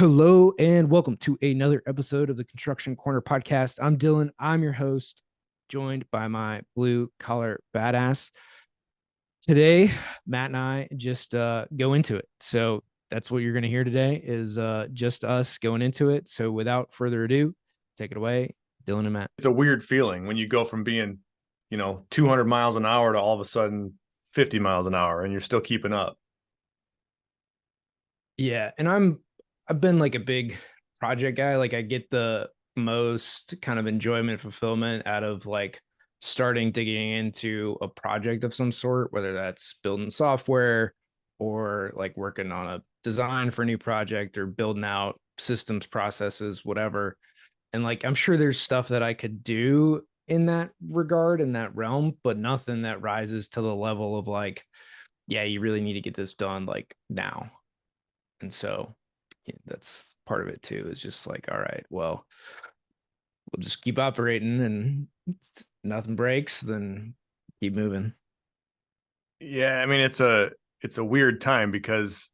Hello and welcome to another episode of the Construction Corner podcast. I'm Dylan. I'm your host, joined by my blue collar badass. Today, Matt and I just go into it. So that's what you're going to hear today is just us going into it. So without further ado, take it away, Dylan and Matt. It's a weird feeling when you go from being, 200 miles an hour to all of a sudden 50 miles an hour and you're still keeping up. Yeah, and I've been like a big project guy. Like I get the most kind of enjoyment, fulfillment out of like starting digging into a project of some sort, whether that's building software or like working on a design for a new project or building out systems, processes, whatever. And like I'm sure there's stuff that I could do in that regard, in that realm, but nothing that rises to the level of like, yeah, you really need to get this done like now. And so yeah, that's part of it too, is just like, all right, well, we'll just keep operating and nothing breaks, then keep moving. Yeah, I mean it's a weird time because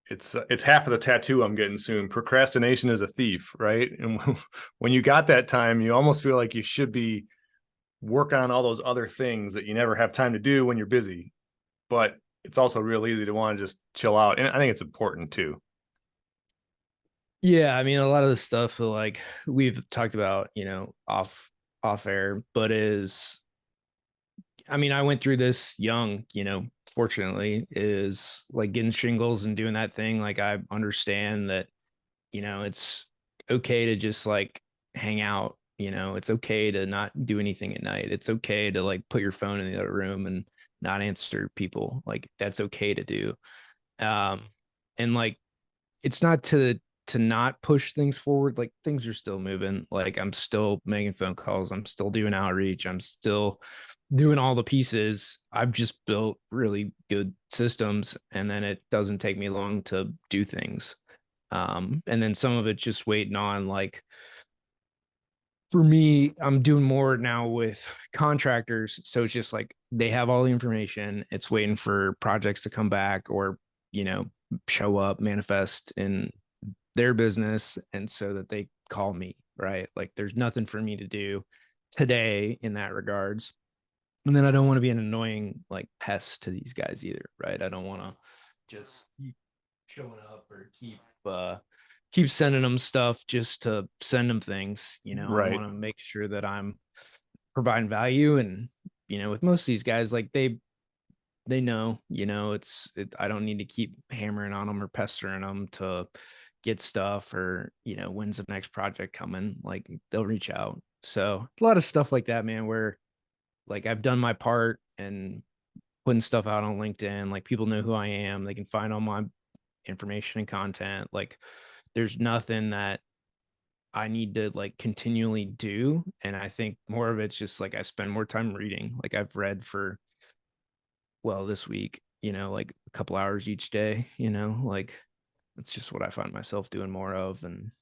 it's half of the tattoo I'm getting soon. Procrastination is a thief, right? And when you got that time, you almost feel like you should be working on all those other things that you never have time to do when you're busy. But it's also real easy to want to just chill out. And I think it's important too. Yeah, I mean, a lot of the stuff that like we've talked about, off air, but is I mean, I went through this young, fortunately, is like getting shingles and doing that thing. Like I understand that, it's okay to just like hang out, it's okay to not do anything at night. It's okay to like put your phone in the other room and not answer people. Like that's okay to do. Um, and like it's not to not push things forward. Like things are still moving. Like I'm still making phone calls. I'm still doing outreach. I'm still doing all the pieces. I've just built really good systems, and then it doesn't take me long to do things. And then some of it just waiting on like for me, I'm doing more now with contractors. So it's just like they have all the information. It's waiting for projects to come back or, you know, show up, manifest in their business. And so that they call me, right? Like there's nothing for me to do today in that regards. And then I don't want to be an annoying like pest to these guys either, right? I don't want to just keep showing up or keep sending them stuff just to send them things. I Right. want to make sure that I'm providing value. And with most of these guys, like they know, I don't need to keep hammering on them or pestering them to get stuff or when's the next project coming. Like they'll reach out. So a lot of stuff like that, man, where like I've done my part and putting stuff out on LinkedIn. Like people know who I am. They can find all my information and content. Like there's nothing that I need to like continually do. And I think more of it's just like I spend more time reading. Like I've read for, well, this week, like a couple hours each day, like that's just what I find myself doing more of and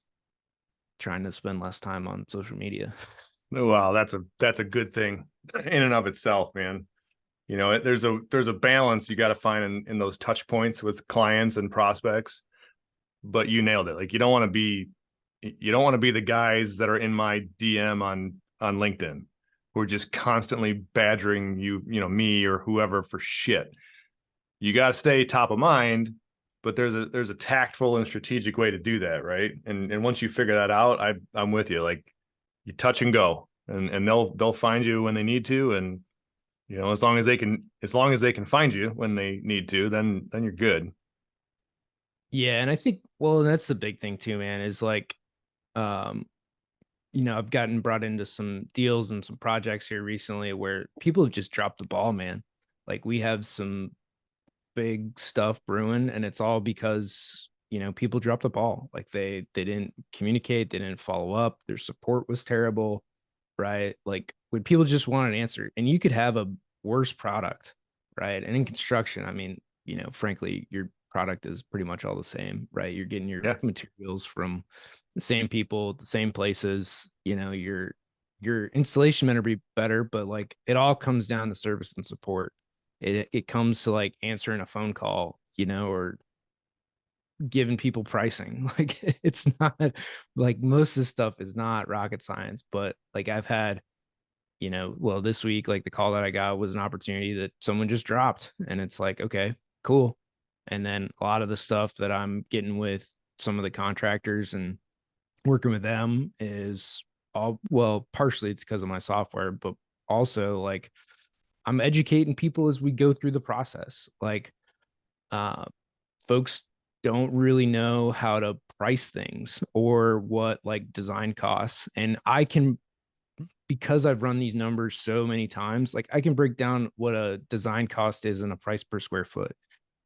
trying to spend less time on social media. Wow, that's a good thing in and of itself, man. There's a balance you got to find in those touch points with clients and prospects. But you nailed it. Like you don't want to be the guys that are in my DM on LinkedIn who are just constantly badgering you, me or whoever for shit. You got to stay top of mind, but there's a tactful and strategic way to do that, right? And once you figure that out, I'm with you. Like you touch and go, and they'll find you when they need to, and as long as they can find you when they need to, then you're good. Yeah. And I think, well, and that's the big thing too, man, is like, um, I've gotten brought into some deals and some projects here recently where people have just dropped the ball, man. Like we have some big stuff brewing and it's all because, people dropped the ball. Like they didn't communicate, they didn't follow up, their support was terrible, right? Like when people just want an answer and you could have a worse product, right? And in construction, I mean, frankly, your product is pretty much all the same, right? You're getting your Yeah. materials from the same people, the same places, your installation better be better, but like it all comes down to service and support. It comes to like answering a phone call, or giving people pricing. Like it's not like most of the stuff is not rocket science, but like I've had, well, this week, like the call that I got was an opportunity that someone just dropped. And it's like, okay, cool. And then a lot of the stuff that I'm getting with some of the contractors and working with them is all, well, partially it's because of my software, but also like I'm educating people as we go through the process. Like, uh, folks don't really know how to price things or what like design costs. And I can, because I've run these numbers so many times, like I can break down what a design cost is and a price per square foot.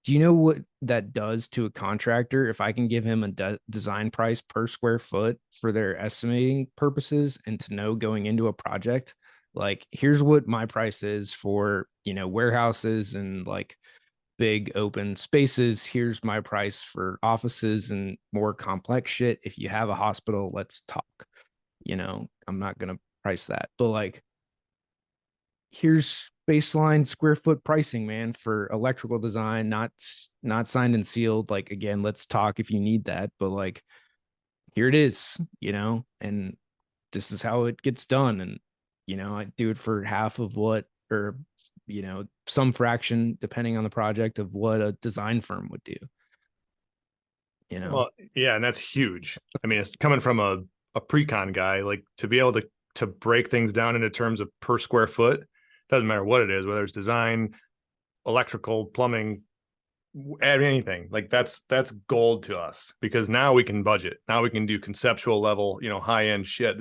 Do you know what that does to a contractor if I can give him a design price per square foot for their estimating purposes and to know going into a project? Like, here's what my price is for, warehouses and like big open spaces. Here's my price for offices and more complex shit. If you have a hospital, let's talk. I'm not going to price that, but like, here's baseline square foot pricing, man, for electrical design, not signed and sealed. Like, again, let's talk if you need that, but like, here it is, and this is how it gets done. And, I do it for half of what, or, some fraction, depending on the project, of what a design firm would do. Well, yeah, and that's huge. I mean, it's coming from a pre-con guy, like to be able to break things down into terms of per square foot, doesn't matter what it is, whether it's design, electrical, plumbing, add anything, like that's gold to us, because now we can budget. Now we can do conceptual level, high end shit.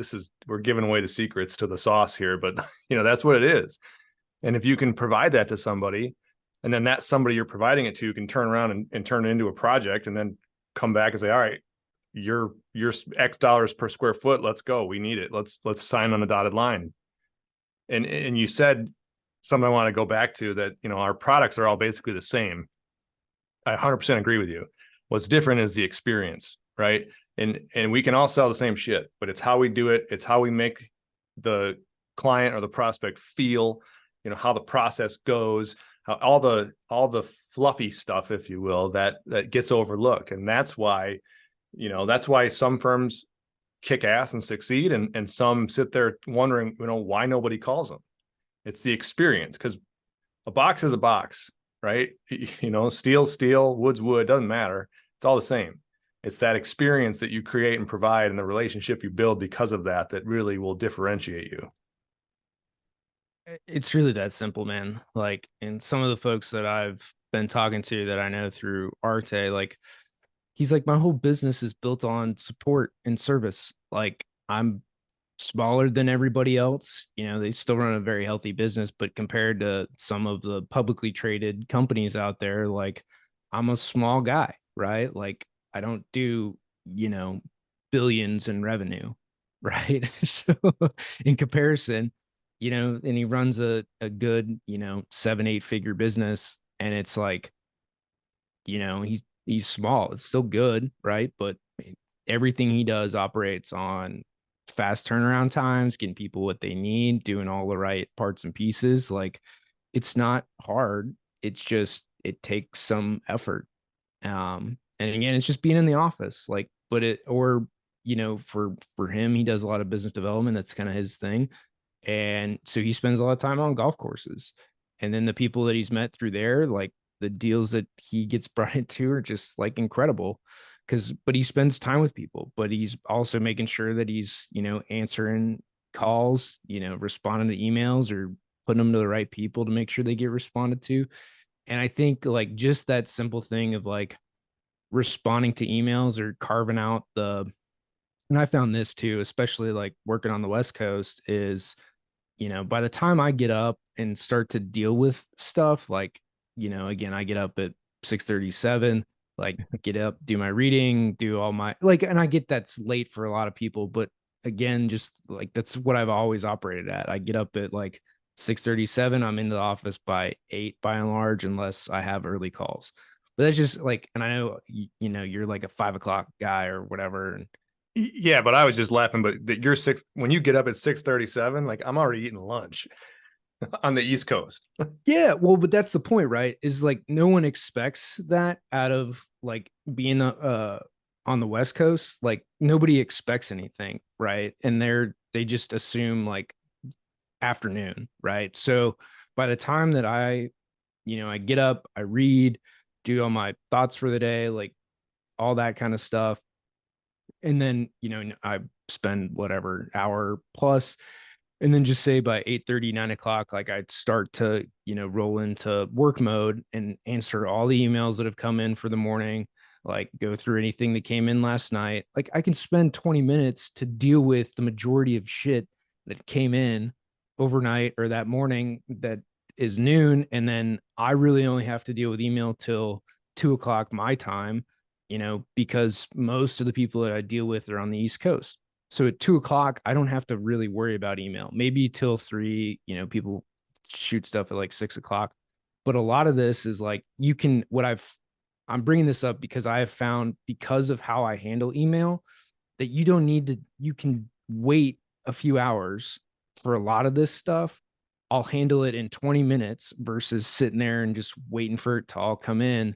We're giving away the secrets to the sauce here, but that's what it is. And if you can provide that to somebody, and then that somebody you're providing it to can turn around and turn it into a project, and then come back and say, all right, you're X dollars per square foot. Let's go. We need it. Let's sign on the dotted line. And you said something I want to go back to, that, our products are all basically the same. I 100% agree with you. What's different is the experience, right? And we can all sell the same shit, but it's how we do it. It's how we make the client or the prospect feel, how the process goes, how all the fluffy stuff, if you will, that gets overlooked. And that's why some firms kick ass and succeed, and some sit there wondering, why nobody calls them. It's the experience, because a box is a box, right? Steel, wood's wood, doesn't matter. It's all the same. It's that experience that you create and provide, and the relationship you build because of that really will differentiate you. It's really that simple, man. Like, and some of the folks that I've been talking to that I know through Arte, like, he's like, my whole business is built on support and service. Like, I'm smaller than everybody else. They still run a very healthy business, but compared to some of the publicly traded companies out there, like, I'm a small guy, right? Like, I don't do, billions in revenue, right? So in comparison, and he runs a good, 7, 8 figure business. And it's like, he's small. It's still good, right? But everything he does operates on fast turnaround times, getting people what they need, doing all the right parts and pieces. Like, it's not hard. It's just, it takes some effort. And again, it's just being in the office, like, but it, or, for him, he does a lot of business development. That's kind of his thing. And so he spends a lot of time on golf courses. And then the people that he's met through there, like the deals that he gets brought into are just like incredible. But he spends time with people, but he's also making sure that he's, answering calls, responding to emails, or putting them to the right people to make sure they get responded to. And I think like just that simple thing of like responding to emails or carving out and I found this too, especially like working on the West Coast, is, by the time I get up and start to deal with stuff, like, again, I get up at 6:37, like get up, do my reading, do all my like, and I get that's late for a lot of people, but again, just like that's what I've always operated at. I get up at like 6:37, I'm in the office by 8 by and large, unless I have early calls. But that's just like, and I know you're like a 5 o'clock guy or whatever, and Yeah, but I was just laughing. But that you're six when you get up at 6:37, like I'm already eating lunch on the East Coast. yeah, well, but that's the point, right? Is like no one expects that out of like being on the West Coast, like nobody expects anything, right? And they just assume like afternoon, right? So by the time that I get up, I read, do all my thoughts for the day, like all that kind of stuff. And then, I spend whatever hour plus, and then just say by 8:30, 9 o'clock, like I'd start to, roll into work mode and answer all the emails that have come in for the morning, like go through anything that came in last night. Like I can spend 20 minutes to deal with the majority of shit that came in overnight or that morning that is noon. And then I really only have to deal with email till 2 o'clock my time, because most of the people that I deal with are on the East Coast. So at 2 o'clock, I don't have to really worry about email. Maybe till 3, people shoot stuff at like 6 o'clock. But a lot of this is like I'm bringing this up because I have found, because of how I handle email, that you can wait a few hours for a lot of this stuff. I'll handle it in 20 minutes versus sitting there and just waiting for it to all come in.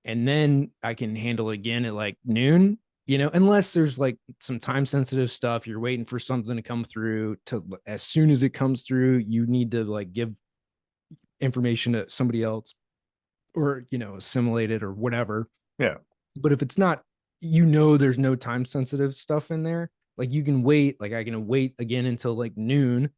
And then I can handle it again at like noon, unless there's like some time sensitive stuff, you're waiting for something to come through. To as soon as it comes through, you need to like give information to somebody else, or assimilate it or whatever. Yeah. But if it's not, there's no time sensitive stuff in there, like you can wait, like I can wait again until like noon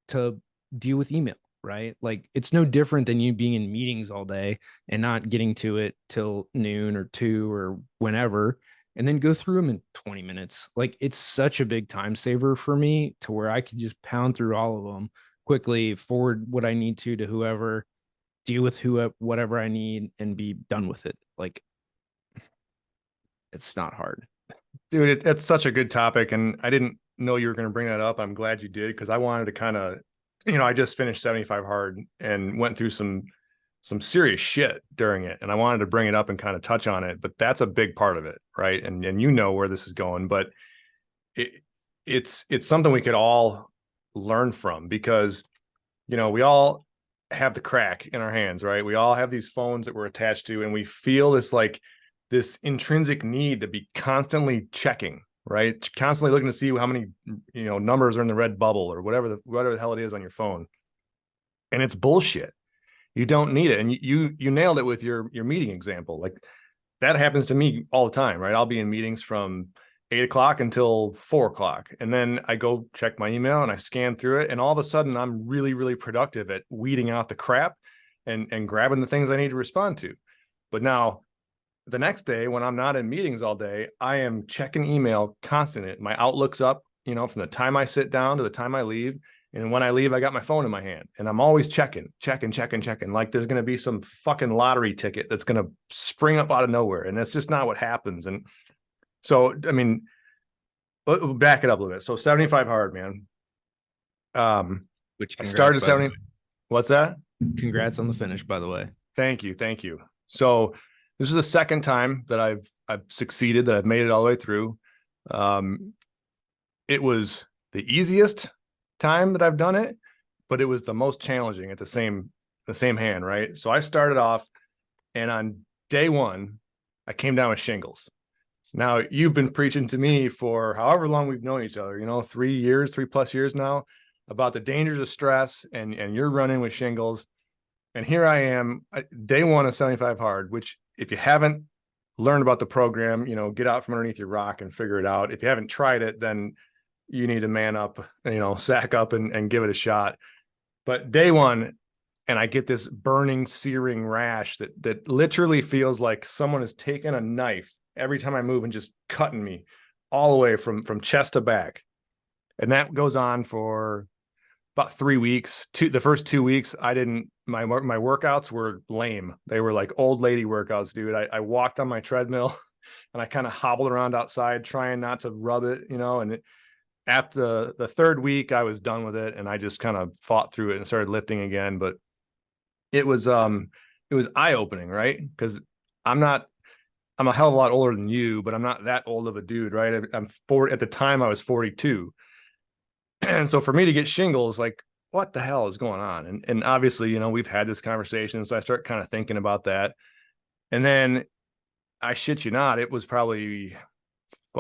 to deal with email, right? Like it's no different than you being in meetings all day and not getting to it till noon or 2 or whenever, and then go through them in 20 minutes. Like it's such a big time saver for me, to where I can just pound through all of them quickly, forward what I need to whoever, deal with whatever I need, and be done with it. Like it's not hard. Dude, it's such a good topic, and I didn't know you were going to bring that up. I'm glad you did, because I wanted to kind of, I just finished 75 hard and went through some serious shit during it, and I wanted to bring it up and kind of touch on it. But that's a big part of it, right? And where this is going, but it's something we could all learn from, because we all have the crack in our hands, right? We all have these phones that we're attached to, and we feel this intrinsic need to be constantly checking, right? Constantly looking to see how many, numbers are in the red bubble, or whatever the hell it is on your phone. And it's bullshit. You don't need it. And you nailed it with your meeting example. Like that happens to me all the time, right? I'll be in meetings from 8 o'clock until 4 o'clock. And then I go check my email and I scan through it. And all of a sudden I'm really, really productive at weeding out the crap and grabbing the things I need to respond to. But now the next day, when I'm not in meetings all day, I am checking email constantly. My Outlook's up, from the time I sit down to the time I leave. And when I leave, I got my phone in my hand, and I'm always checking. Like there's going to be some fucking lottery ticket that's going to spring up out of nowhere. And that's just not what happens. And so, I mean, back it up a little bit. So 75 hard, man. Which I started 70. What's that? Congrats on the finish, by the way. Thank you. So this is the second time that I've succeeded, that I've made it all the way through. It was the easiest time that I've done it, but it was the most challenging at the same hand, right? So I started off, and on day one, I came down with shingles. Now you've been preaching to me for however long we've known each other, 3+ years now, about the dangers of stress, and you're running with shingles. And here I am, day one of 75 hard, which if you haven't learned about the program, get out from underneath your rock and figure it out. If you haven't tried it, then you need to man up, sack up and give it a shot. But day one, and I get this burning, searing rash that literally feels like someone has taken a knife every time I move and just cutting me all the way from chest to back. And that goes on for about 3 weeks. The first 2 weeks, my workouts were lame. They were like old lady workouts, dude. I walked on my treadmill and I kind of hobbled around outside, trying not to rub it, and after the third week, I was done with it, and I just kind of fought through it and started lifting again. But it was eye-opening, right? Because I'm a hell of a lot older than you, but I'm not that old of a dude, right? I'm 40 at the time. I was 42. And so for me to get shingles, like, what the hell is going on? And obviously, we've had this conversation. So I start kind of thinking about that. And then I shit you not, it was probably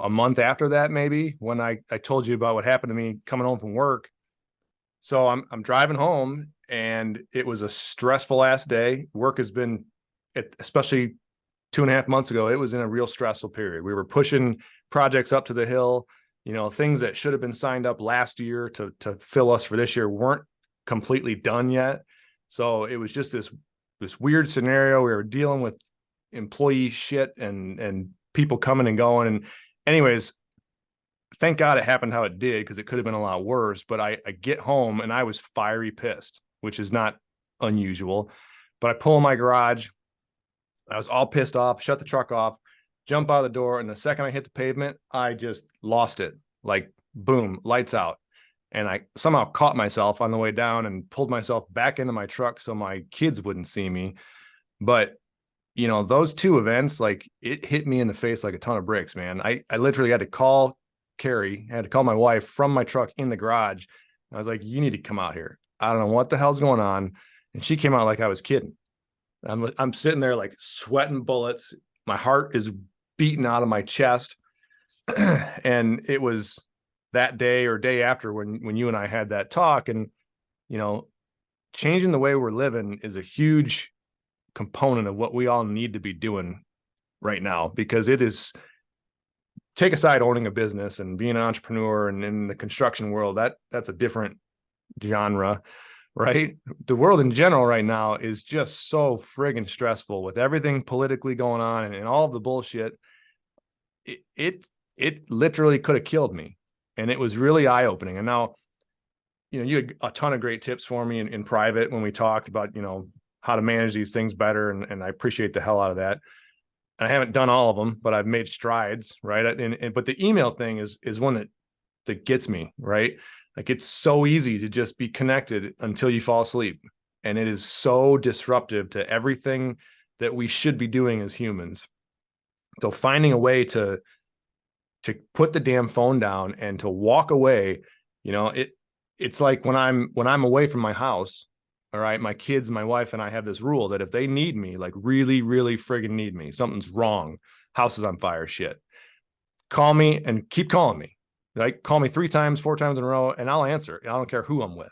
a month after that, maybe, when I told you about what happened to me coming home from work. So I'm driving home, and it was a stressful ass day. Work has been, especially 2.5 months ago, it was in a real stressful period. We were pushing projects up to the hill. Things that should have been signed up last year to fill us for this year weren't completely done yet. So it was just this weird scenario. We were dealing with employee shit and people coming and going. And anyways, thank God it happened how it did, because it could have been a lot worse. But I get home and I was fiery pissed, which is not unusual. But I pull in my garage. I was all pissed off, shut the truck off, jump out of the door. And the second I hit the pavement, I just lost it. Like, boom, lights out. And I somehow caught myself on the way down and pulled myself back into my truck so my kids wouldn't see me. But those two events, like, it hit me in the face like a ton of bricks, man. I literally had to call Carrie, had to call my wife from my truck in the garage. I was like, you need to come out here. I don't know what the hell's going on. And she came out like I was kidding. I'm sitting there like sweating bullets. My heart is beating out of my chest. And it was that day or day after when you and I had that talk. And, changing the way we're living is a huge component of what we all need to be doing right now, because it is, take aside owning a business and being an entrepreneur and in the construction world, that's a different genre, right? The world in general right now is just so friggin' stressful with everything politically going on and all of the bullshit. It literally could have killed me. And it was really eye-opening. And now, you had a ton of great tips for me in private when we talked about, how to manage these things better. And I appreciate the hell out of that. I haven't done all of them, but I've made strides, right? But the email thing is one that gets me, right? Like, it's so easy to just be connected until you fall asleep. And it is so disruptive to everything that we should be doing as humans. So finding a way to put the damn phone down and to walk away, it's like when I'm away from my house, all right, my kids, my wife, and I have this rule that if they need me, like really, really friggin' need me, something's wrong, house is on fire, shit, call me and keep calling me. Like, call me 3 times, 4 times in a row, and I'll answer. I don't care who I'm with.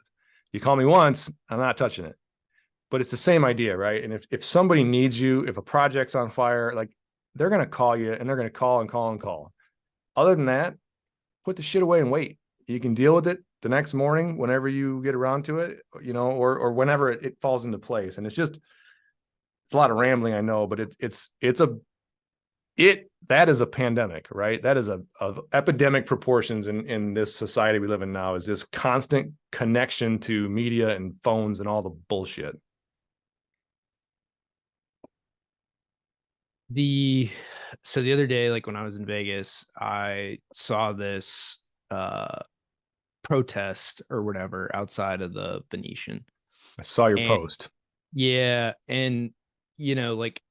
You call me once, I'm not touching it. But it's the same idea, right? And if somebody needs you, if a project's on fire, like, they're going to call you, and they're going to call and call and call. Other than that, put the shit away and wait. You can deal with it the next morning whenever you get around to it, or whenever it falls into place. And it's a lot of rambling, I know, but that is a pandemic, right? That is of epidemic proportions in this society we live in now, is this constant connection to media and phones and all the bullshit. So the other day, like when I was in Vegas, I saw this protest or whatever outside of the Venetian. I saw your And post. yeah, and like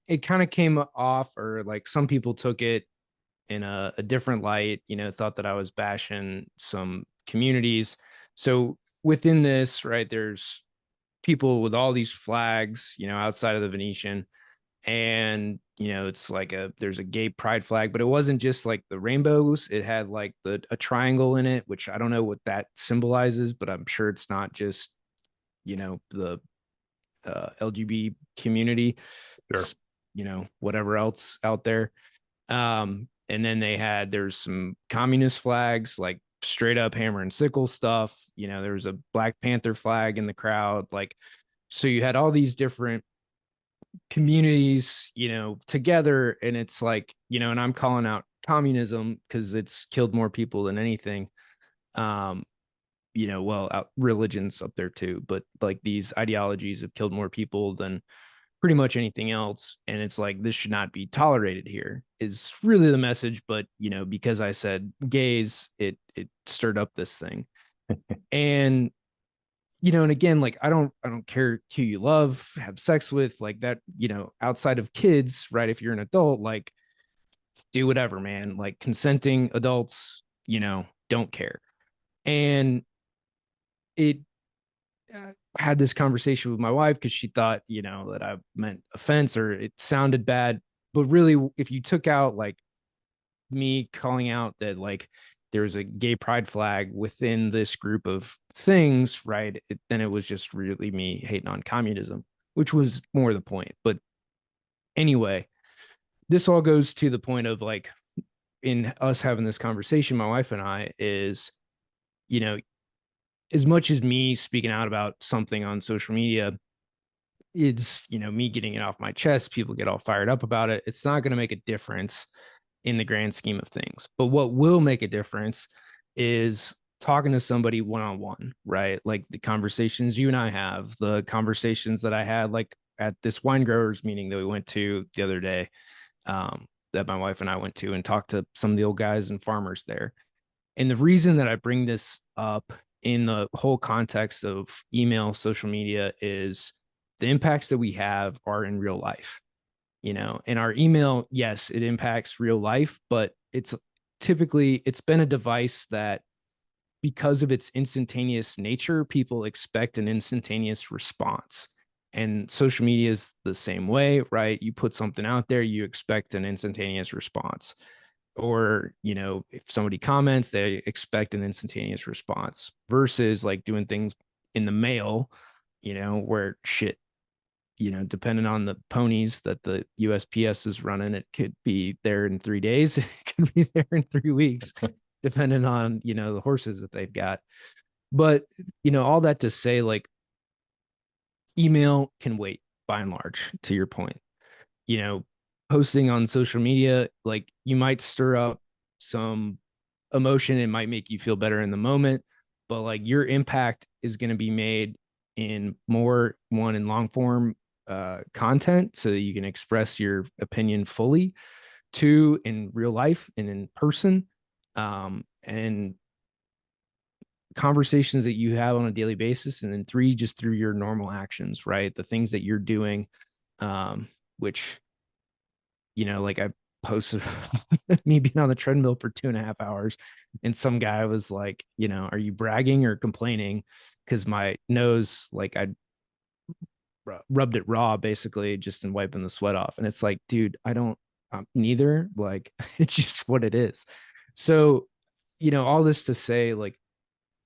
it kind of came off, or like some people took it in a different light, thought that I was bashing some communities. So within this, right, there's people with all these flags, outside of the Venetian. And it's like there's a gay pride flag, but it wasn't just like the rainbows. It had like a triangle in it, which I don't know what that symbolizes, but I'm sure it's not just the LGBT community. Sure. It's whatever else out there. And then there's some communist flags, like straight up hammer and sickle stuff. There was a Black Panther flag in the crowd. Like, so you had all these different communities, together. And it's like, and I'm calling out communism because it's killed more people than anything. Religion's up there too, but like these ideologies have killed more people than pretty much anything else. And it's like, this should not be tolerated here is really the message. But, because I said gays, it stirred up this thing. And, and again, like, I don't care who you love, have sex with, like that, outside of kids, right? If you're an adult, like, do whatever, man. Like, consenting adults, don't care. And it had this conversation with my wife because she thought, that I meant offense or it sounded bad. But really, if you took out like me calling out that like there's a gay pride flag within this group of things, right? Then it was just really me hating on communism, which was more the point. But anyway, this all goes to the point of like in us having this conversation, my wife and I, is, you know, as much as me speaking out about something on social media, it's, me getting it off my chest, people get all fired up about it. It's not going to make a difference in the grand scheme of things. But what will make a difference is talking to somebody one on one, right? Like the conversations you and I have, the conversations that I had like at this wine growers meeting that we went to the other day, that my wife and I went to and talked to some of the old guys and farmers there. And the reason that I bring this up in the whole context of email, social media is the impacts that we have are in real life, and our email, yes, it impacts real life, but it's been a device that, because of its instantaneous nature, people expect an instantaneous response. And social media is the same way, right? You put something out there, you expect an instantaneous response. Or, if somebody comments, they expect an instantaneous response versus like doing things in the mail, where shit, depending on the ponies that the USPS is running, it could be there in 3 days. It could be there in 3 weeks, depending on, the horses that they've got. But, all that to say, like, email can wait by and large, to your point. You know, Posting on social media, like, you might stir up some emotion. It might make you feel better in the moment, but like your impact is going to be made in more one in long form content so that you can express your opinion fully. Two, in real life and in person, and conversations that you have on a daily basis. And then three, just through your normal actions, right? The things that you're doing, which, like I posted me being on the treadmill for 2.5 hours, and some guy was like, are you bragging or complaining? Because my nose, like, I rubbed it raw basically just in wiping the sweat off. And it's like, dude, I don't, neither. Like, it's just what it is. So, all this to say, like,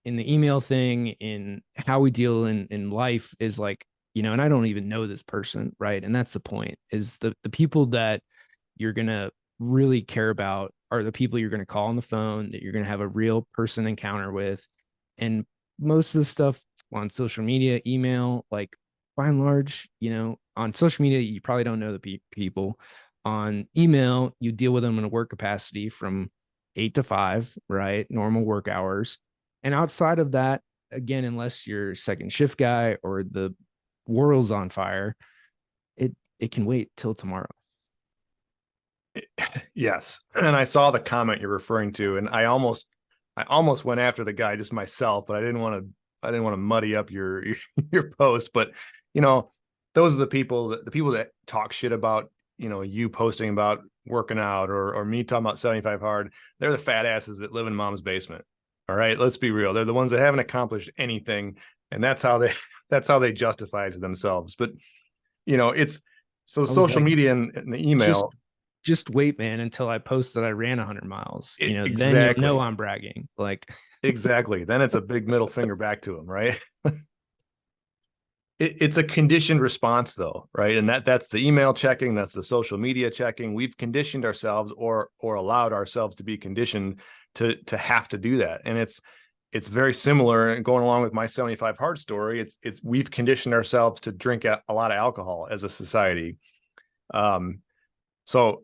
in the email thing, in how we deal in life is like, and I don't even know this person, right? And that's the point, is the people that you're going to really care about are the people you're going to call on the phone, that you're going to have a real person encounter with. And most of the stuff on social media, email, like, by and large, on social media, you probably don't know the people. On email, you deal with them in a work capacity from 8 to 5, right? Normal work hours. And outside of that, again, unless you're second shift guy or the world's on fire, it can wait till tomorrow. Yes. And I saw the comment you're referring to, and I almost went after the guy just myself, but I didn't want to muddy up your post. But those are the people that talk shit about, you posting about working out, or me talking about 75 hard. They're the fat asses that live in mom's basement. All right, let's be real. They're the ones that haven't accomplished anything, and that's how they justify it to themselves. But it's so I was social like, media and the just email. just wait, man, until I post that I ran 100 miles. Then you'll know Exactly. I'm bragging. Like, Exactly. Then it's a big middle finger back to him, right? It's a conditioned response, though, right? And that's the email checking, that's the social media checking. We've conditioned ourselves, or allowed ourselves to be conditioned to have to do that. And it's very similar. And going along with my 75 hard story, it's we've conditioned ourselves to drink a lot of alcohol as a society. So,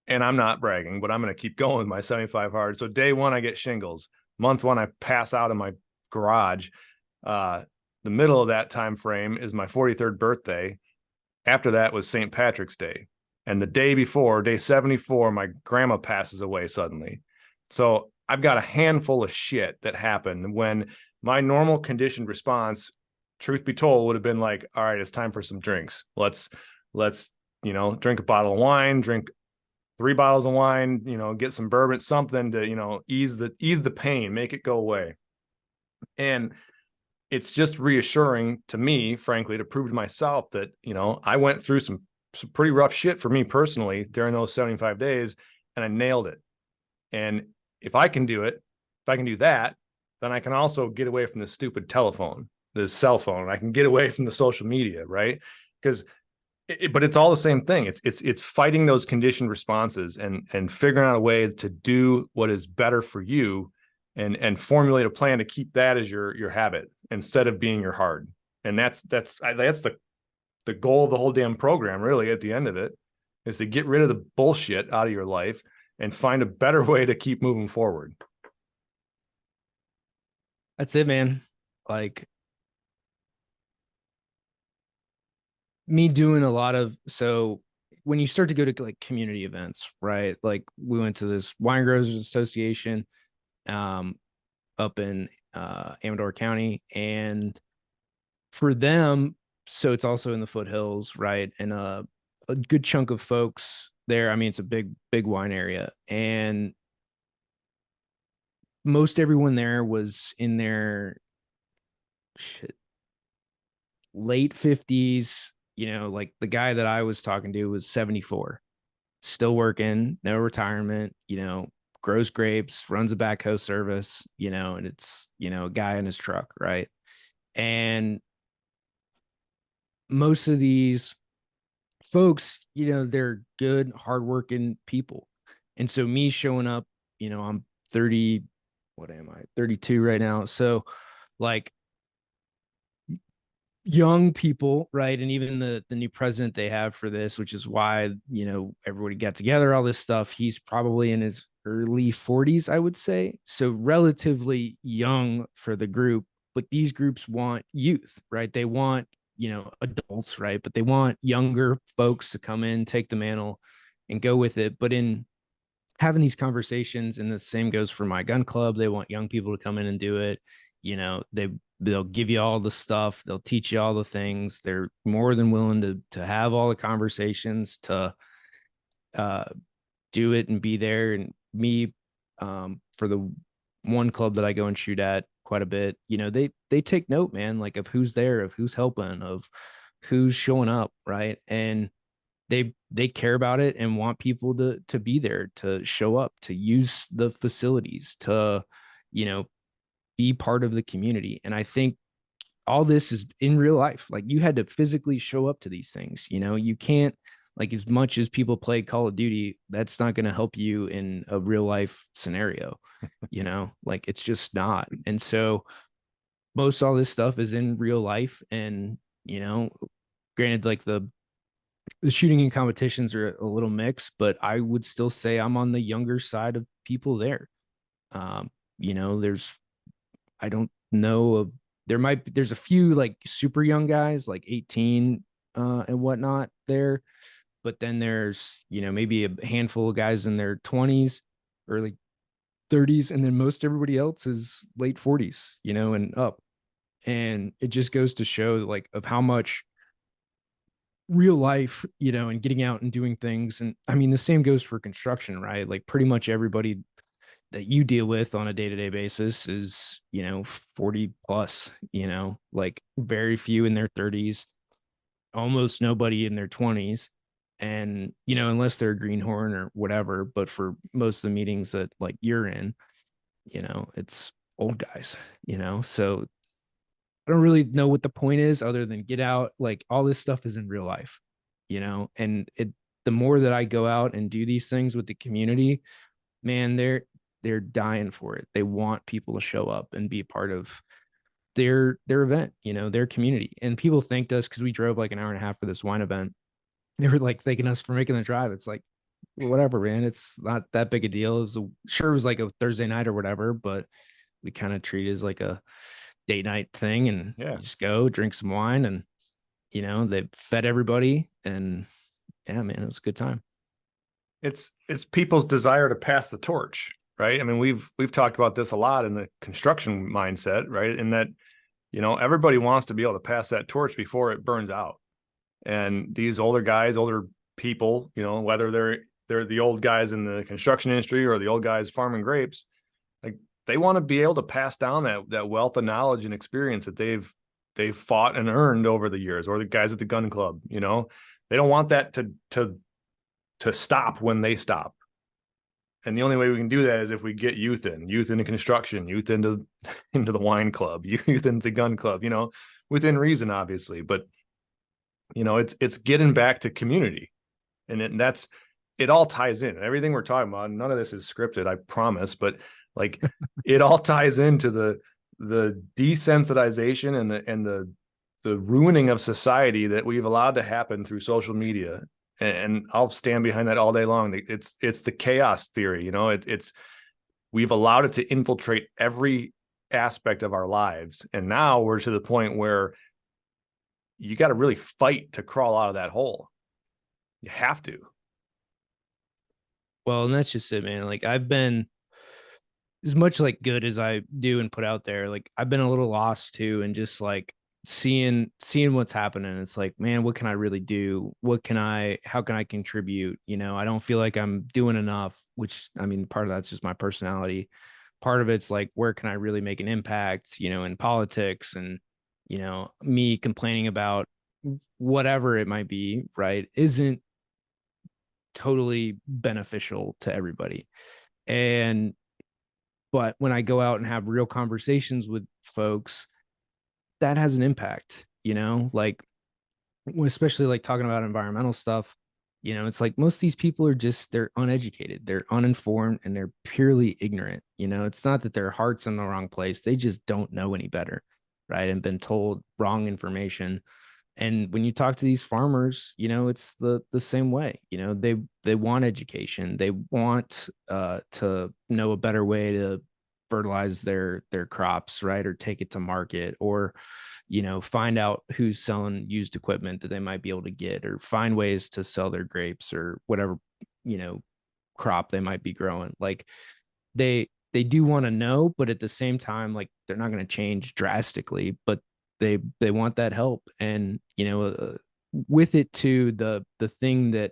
and I'm not bragging, but I'm going to keep going with my 75 hard. So day one, I get shingles. Month one, I pass out in my garage. The middle of that time frame is my 43rd birthday. After that was St. Patrick's Day. And the day before, day 74, my grandma passes away suddenly. So I've got a handful of shit that happened when my normal conditioned response, truth be told, would have been like, all right, it's time for some drinks. Let's drink a bottle of wine, drink 3 bottles of wine, get some bourbon, something to, ease the pain, make it go away. And it's just reassuring to me, frankly, to prove to myself that, I went through some some pretty rough shit for me personally during those 75 days, and I nailed it. And if I can do it, if I can do that, then I can also get away from the stupid telephone, the cell phone. I can get away from the social media, right? Because but it's all the same thing. It's fighting those conditioned responses and figuring out a way to do what is better for you, and formulate a plan to keep that as your habit instead of being your hard. And that's the goal of the whole damn program, really, at the end of it, is to get rid of the bullshit out of your life and find a better way to keep moving forward. That's it, man. Like, me doing a lot of, so when you start to go to like community events, right? Like we went to this Wine Growers Association um up in Amador County, and for them, so it's also in the foothills, right? And a good chunk of folks there. I mean, it's a big wine area, and most everyone there was in their shit, late 50s. You know, like the guy that I was talking to was 74, still working, no retirement, you know, grows grapes, runs a backhoe service, you know, and it's, you know, a guy in his truck, right? And most of these folks, you know, they're good, hardworking people. And so me showing up, you know, I'm 30, what am I? 32 right now. So like young people, right? And even the new president they have for this, which is why, you know, everybody got together, all this stuff, he's probably in his early 40s, I would say. So relatively young for the group, but these groups want youth, right? They want, you know, adults, right? But they want younger folks to come in, take the mantle and go with it. But in having these conversations, and the same goes for my gun club, they want young people to come in and do it. You know, they'll give you all the stuff, they'll teach you all the things, they're more than willing to have all the conversations, to uh do it and be there. And me, for the one club that I go and shoot at quite a bit, you know, they take note, man, like of who's there, of who's helping, of who's showing up, right? And they care about it and want people to be there, to show up, to use the facilities, to, you know, be part of the community. And I think all this is in real life. Like you had to physically show up to these things. You know, you can't, like, as much as people play Call of Duty, that's not going to help you in a real life scenario. You know, like it's just not. And so most all this stuff is in real life. And, you know, granted, like the shooting and competitions are a little mixed, but I would still say I'm on the younger side of people there. You know, I don't know of, there's a few like super young guys, like 18 and whatnot there. But then there's, you know, maybe a handful of guys in their 20s, early 30s, and then most everybody else is late 40s, you know, and up. And it just goes to show like of how much real life, you know, and getting out and doing things. And I mean, the same goes for construction, right? Like pretty much everybody that you deal with on a day-to-day basis is, you know, 40 plus, you know, like very few in their 30s, almost nobody in their 20s. And, you know, unless they're a greenhorn or whatever, but for most of the meetings that like you're in, you know, it's old guys, you know. So I don't really know what the point is other than get out. Like all this stuff is in real life, you know, and the more that I go out and do these things with the community, man, they're dying for it. They want people to show up and be part of their event, you know, their community. And people thanked us because we drove like an hour and a half for this wine event. They were like thanking us for making the drive. It's like, whatever, man. It's not that big a deal. Sure, it was like a Thursday night or whatever, but we kind of treat it as like a date night thing, and Yeah. you just go drink some wine, and you know, they fed everybody, and yeah, man, it was a good time. It's people's desire to pass the torch, right? I mean, we've talked about this a lot in the construction mindset, right? In that, you know, everybody wants to be able to pass that torch before it burns out. And these older guys, older people, you know, whether they're the old guys in the construction industry or the old guys farming grapes, like they want to be able to pass down that wealth of knowledge and experience that they've they've fought and earned over the years, or the guys at the gun club, you know, they don't want that to stop when they stop. And the only way we can do that is if we get youth into construction, youth into the wine club, youth into the gun club, you know, within reason, obviously. But you know, it's getting back to community, and that's it. All ties in. Everything we're talking about, none of this is scripted, I promise, but like it all ties into the desensitization and the ruining of society that we've allowed to happen through social media. And I'll stand behind that all day long. It's the chaos theory, you know. It's we've allowed it to infiltrate every aspect of our lives, and now we're to the point where you got to really fight to crawl out of that hole. You have to. Well, and that's just it, man. Like I've been as much like good as I do and put out there, like I've been a little lost too, and just like seeing what's happening. It's like, man, what can I really do? How can I contribute? You know, I don't feel like I'm doing enough, which I mean, part of that's just my personality. Part of it's like, where can I really make an impact, you know, in politics, and, you know, me complaining about whatever it might be, right, isn't totally beneficial to everybody. And but when I go out and have real conversations with folks, that has an impact, you know, like especially like talking about environmental stuff. You know, it's like most of these people are just, they're uneducated, they're uninformed, and they're purely ignorant. You know, it's not that their heart's in the wrong place, they just don't know any better, right, and been told wrong information. And when you talk to these farmers, you know, it's the same way. You know, they want education, they want to know a better way to fertilize their crops, right, or take it to market, or, you know, find out who's selling used equipment that they might be able to get, or find ways to sell their grapes or whatever, you know, crop they might be growing. Like they do want to know, but at the same time, like they're not going to change drastically, but they want that help. And, you know, with it too, the thing that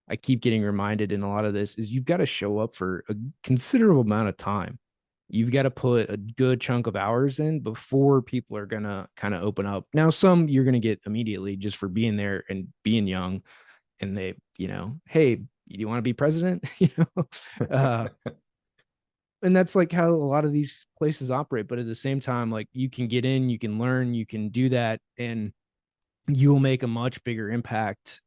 I keep getting reminded in a lot of this is you've got to show up for a considerable amount of time. You've got to put a good chunk of hours in before people are going to kind of open up. Now, some you're going to get immediately just for being there and being young. And they, you know, hey, you want to be president? You know, and that's like how a lot of these places operate. But at the same time, like you can get in, you can learn, you can do that, and you will make a much bigger impact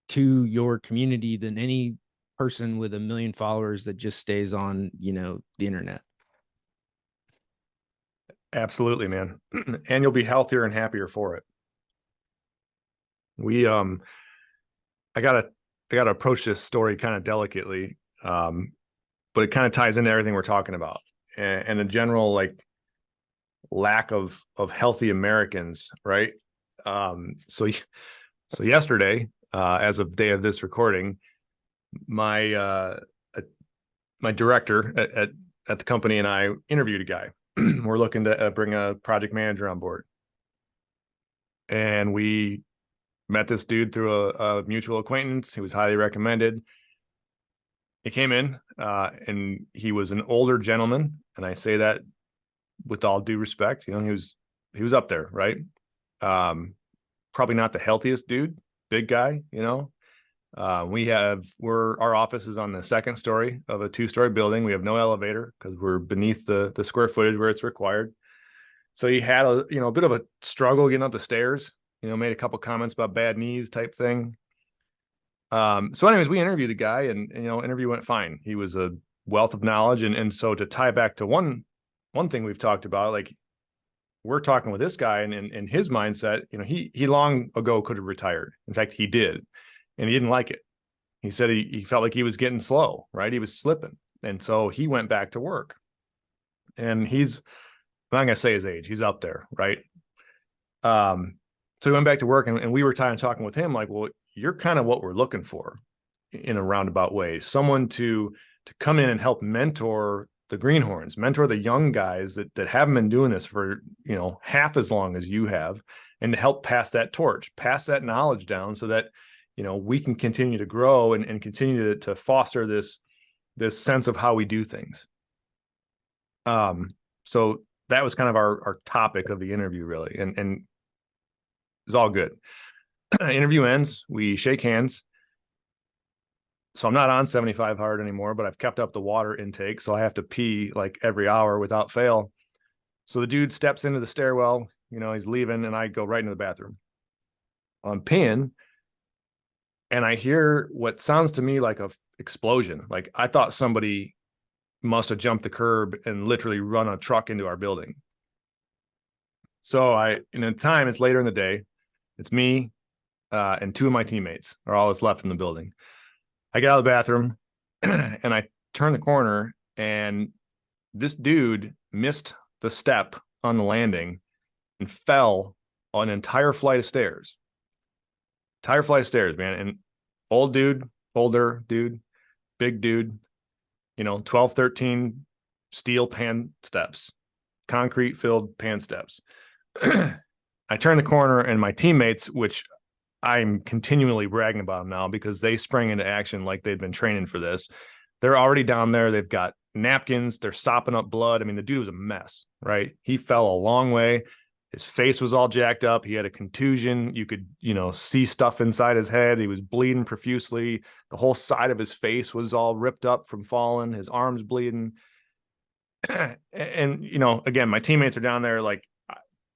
to your community than any person with a million followers that just stays on, you know, the internet. Absolutely, man. And you'll be healthier and happier for it. We I gotta approach this story kind of delicately. But it kind of ties into everything we're talking about, and a general like lack of healthy Americans, right? So yesterday, as of day of this recording, my my director at the company and I interviewed a guy. We're looking to bring a project manager on board, and we met this dude through a mutual acquaintance. He was highly recommended. He came in, and he was an older gentleman, and I say that with all due respect. You know, he was up there, right? Probably not the healthiest dude, big guy. You know, our office is on the second story of a 2-story building. We have no elevator because we're beneath the square footage where it's required. So he had a bit of a struggle getting up the stairs. You know, made a couple comments about bad knees type thing. So anyways, we interviewed the guy, and interview went fine. He was a wealth of knowledge. And so to tie back to one thing we've talked about, like we're talking with this guy, and in his mindset, you know, he long ago could have retired. In fact, he did, and he didn't like it. He said he felt like he was getting slow, right? He was slipping. And so he went back to work, and I'm not going to say his age. He's up there, right? So he went back to work, and we were talking with him like, well, you're kind of what we're looking for in a roundabout way. Someone to come in and help mentor the greenhorns, mentor the young guys that haven't been doing this for, you know, half as long as you have, and to help pass that torch, pass that knowledge down so that, you know, we can continue to grow and continue to foster this sense of how we do things. So that was kind of our topic of the interview, really. And It's all good. Interview ends. We shake hands. So I'm not on 75 hard anymore, but I've kept up the water intake. So I have to pee like every hour without fail. So the dude steps into the stairwell, he's leaving, and I go right into the bathroom. I'm peeing, and I hear what sounds to me like a explosion. Like I thought somebody must have jumped the curb and literally run a truck into our building. So in the time, it's later in the day. It's me and two of my teammates are all that's left in the building. I get out of the bathroom and I turn the corner, and this dude missed the step on the landing and fell on an entire flight of stairs. Entire flight of stairs, man. And older dude, big dude, 12, 13 steel pan steps, concrete filled pan steps. I turn the corner, and my teammates, which I'm continually bragging about them now because they sprang into action like they'd been training for this. They're already down there. They've got napkins. They're sopping up blood. I mean, the dude was a mess, right? He fell a long way. His face was all jacked up. He had a contusion. You could, see stuff inside his head. He was bleeding profusely. The whole side of his face was all ripped up from falling. His arms bleeding. And, again, my teammates are down there like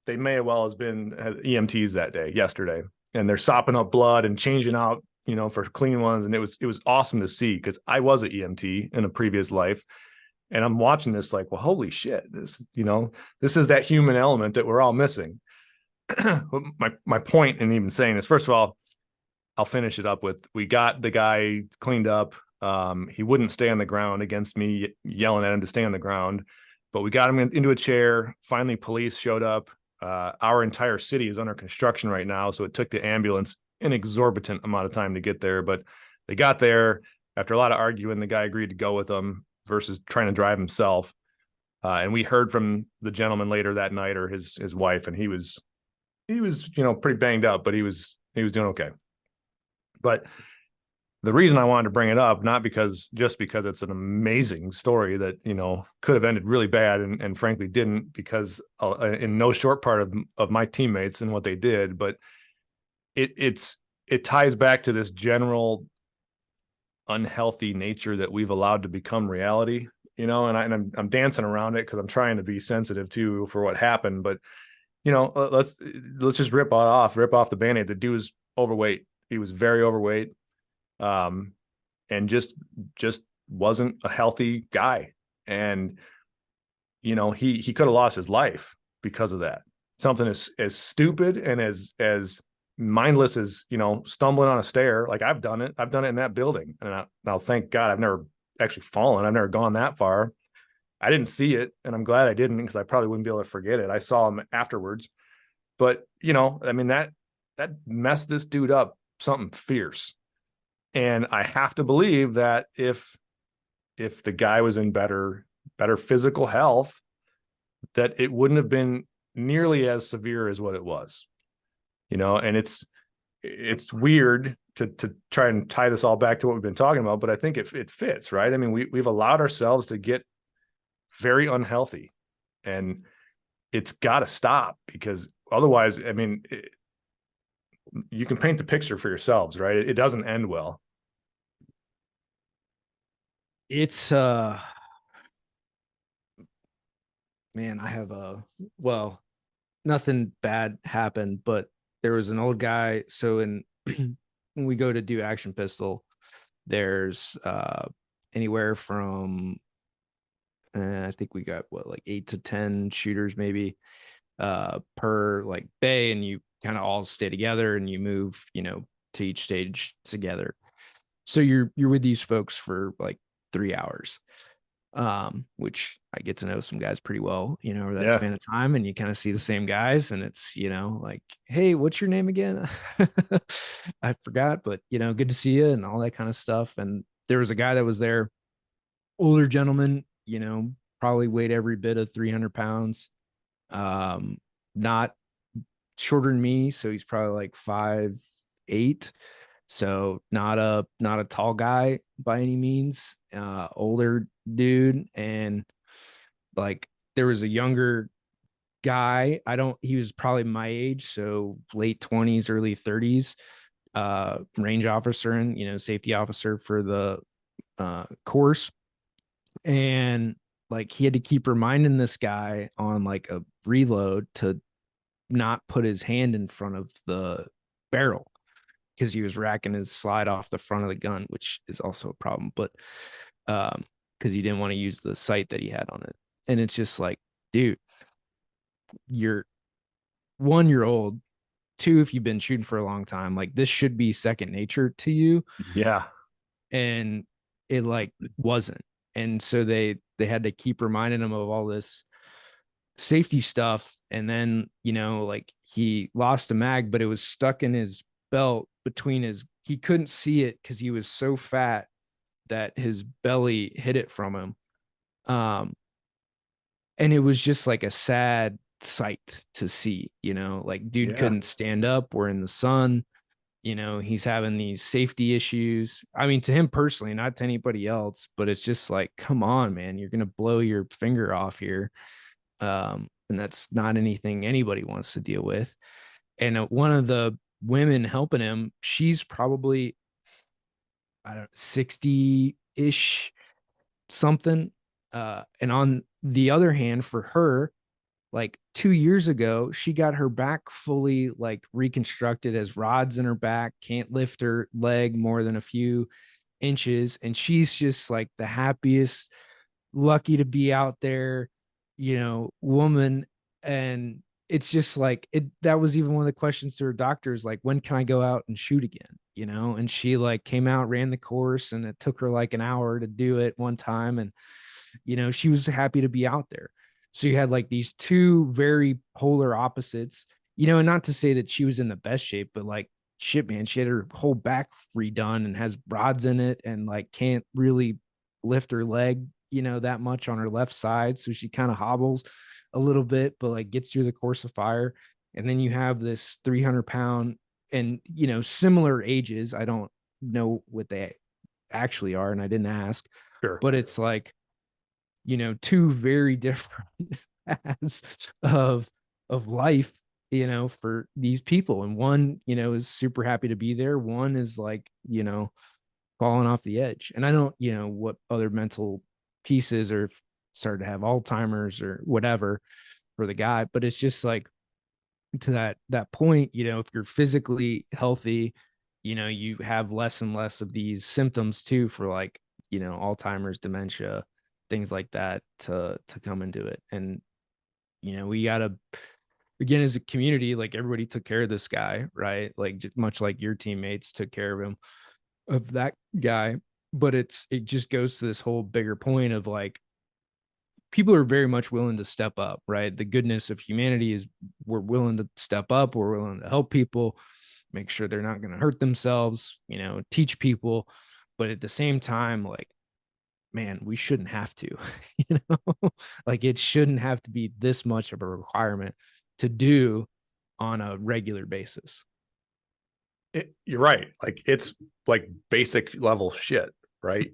they may have well has been EMTs that day, yesterday. And they're sopping up blood and changing out, for clean ones. And it was awesome to see because I was an EMT in a previous life. And I'm watching this like, well, holy shit, this is that human element that we're all missing. my point in even saying this, first of all, I'll finish it up with, we got the guy cleaned up. He wouldn't stay on the ground against me yelling at him to stay on the ground, but we got him into a chair. Finally, police showed up. Our entire city is under construction right now, so it took the ambulance an exorbitant amount of time to get there, but they got there. After a lot of arguing, the guy agreed to go with them versus trying to drive himself. And we heard from the gentleman later that night, or his wife, and he was pretty banged up, but he was doing okay. But the reason I wanted to bring it up, not because it's an amazing story that, could have ended really bad and frankly didn't, because in no short part of my teammates and what they did, but it ties back to this general unhealthy nature that we've allowed to become reality, and I'm dancing around it because I'm trying to be sensitive too for what happened. But, let's just rip off the Band-Aid. The dude was overweight. He was very overweight. And just wasn't a healthy guy. And, he could have lost his life because of that. Something as stupid and as mindless as, stumbling on a stair. Like I've done it in that building. And now thank God I've never actually fallen. I've never gone that far. I didn't see it, and I'm glad I didn't, because I probably wouldn't be able to forget it. I saw him afterwards, but that messed this dude up something fierce. And I have to believe that if the guy was in better physical health, that it wouldn't have been nearly as severe as what it was. And it's weird to try and tie this all back to what we've been talking about, but I think it fits, right? I mean, we've allowed ourselves to get very unhealthy, and it's got to stop, because otherwise, I mean, you can paint the picture for yourselves, right? It doesn't end well. It's man, I have nothing bad happened, but there was an old guy. So when we go to do Action Pistol, there's anywhere from I think we got like 8 to 10 shooters maybe per like bay, and you kind of all stay together and you move, to each stage together. So you're with these folks for like 3 hours, which I get to know some guys pretty well, over that span of time, and you kind of see the same guys, and it's, like, hey, what's your name again? I forgot, but good to see you and all that kind of stuff. And there was a guy that was there, older gentleman, probably weighed every bit of 300 pounds, not shorter than me, so he's probably like 5'8", so not a tall guy by any means, older dude. And like there was a younger guy. He was probably my age, so late 20s, early 30s, range officer and, safety officer for the course. And like he had to keep reminding this guy on like a reload to not put his hand in front of the barrel because he was racking his slide off the front of the gun, which is also a problem. But because he didn't want to use the sight that he had on it. And it's just like, dude, you're 1 year old. Two, if you've been shooting for a long time, like this should be second nature to you. Yeah. And it like wasn't. And so they had to keep reminding him of all this safety stuff. And then, like he lost a mag, but it was stuck in his belt between he couldn't see it because he was so fat that his belly hid it from him. And it was just like a sad sight to see, like dude Yeah. couldn't stand up. We're in the sun, he's having these safety issues. I mean, to him personally, not to anybody else, but it's just like, come on, man, you're going to blow your finger off here. And that's not anything anybody wants to deal with. And one of the women helping him, she's probably, I don't know, 60-ish something. And on the other hand, for her, like 2 years ago, she got her back fully like reconstructed, as rods in her back, can't lift her leg more than a few inches. And she's just like the happiest, lucky to be out there, woman. And it's just like that was even one of the questions to her doctors, like, when can I go out and shoot again? And she like came out, ran the course, and it took her like an hour to do it one time. And, she was happy to be out there. So you had like these two very polar opposites, and not to say that she was in the best shape, but like shit, man, she had her whole back redone and has rods in it and like can't really lift her leg, that much on her left side. So she kind of hobbles a little bit, but like gets through the course of fire. And then you have this 300-pound and, similar ages. I don't know what they actually are, and I didn't ask, Sure. but it's like, two very different paths of life, for these people. And one, is super happy to be there. One is like, falling off the edge. And I don't, what other mental pieces, or started to have Alzheimer's or whatever for the guy, but it's just like, to that point, if you're physically healthy, you have less and less of these symptoms too, for like, Alzheimer's, dementia, things like that to come into it. And we gotta, again, as a community, like everybody took care of this guy, right? Like much like your teammates took care of him, of that guy. But it just goes to this whole bigger point of like, people are very much willing to step up, right? The goodness of humanity is we're willing to step up, we're willing to help people, make sure they're not going to hurt themselves, teach people. But at the same time, like, man, we shouldn't have to, like it shouldn't have to be this much of a requirement to do on a regular basis. You're right. Like it's like basic level shit, right?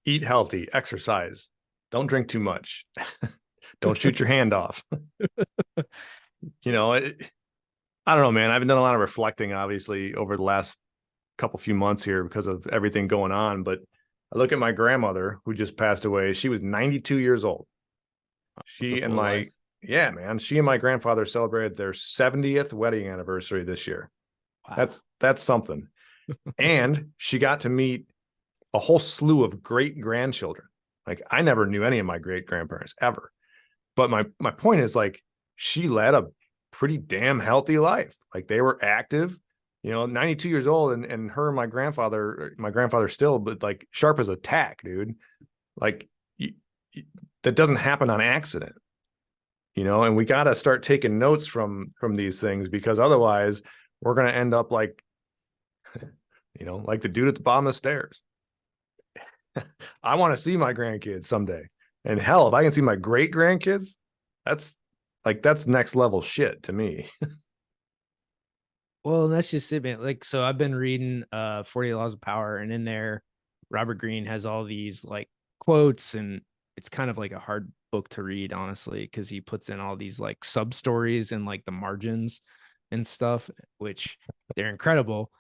Eat healthy, exercise, don't drink too much, don't shoot your hand off. I don't know, man. I've done a lot of reflecting, obviously, over the last few months here because of everything going on. But I look at my grandmother who just passed away. She was 92 years old. She and my life. Yeah, man. She and my grandfather celebrated their 70th wedding anniversary this year. Wow. That's something. And she got to meet a whole slew of great grandchildren. Like I never knew any of my great grandparents ever. But my point is, like, she led a pretty damn healthy life. Like they were active, 92 years old, and her and my grandfather still, but like sharp as a tack, dude. Like that doesn't happen on accident, and we got to start taking notes from these things, because otherwise we're going to end up like, like the dude at the bottom of the stairs. I want to see my grandkids someday. And hell, if I can see my great grandkids, that's next level shit to me. Well, that's just it, man. Like, so I've been reading 48 Laws of Power, and in there, Robert Greene has all these like quotes, and it's kind of like a hard book to read, honestly, because he puts in all these like sub stories and like the margins and stuff, which they're incredible.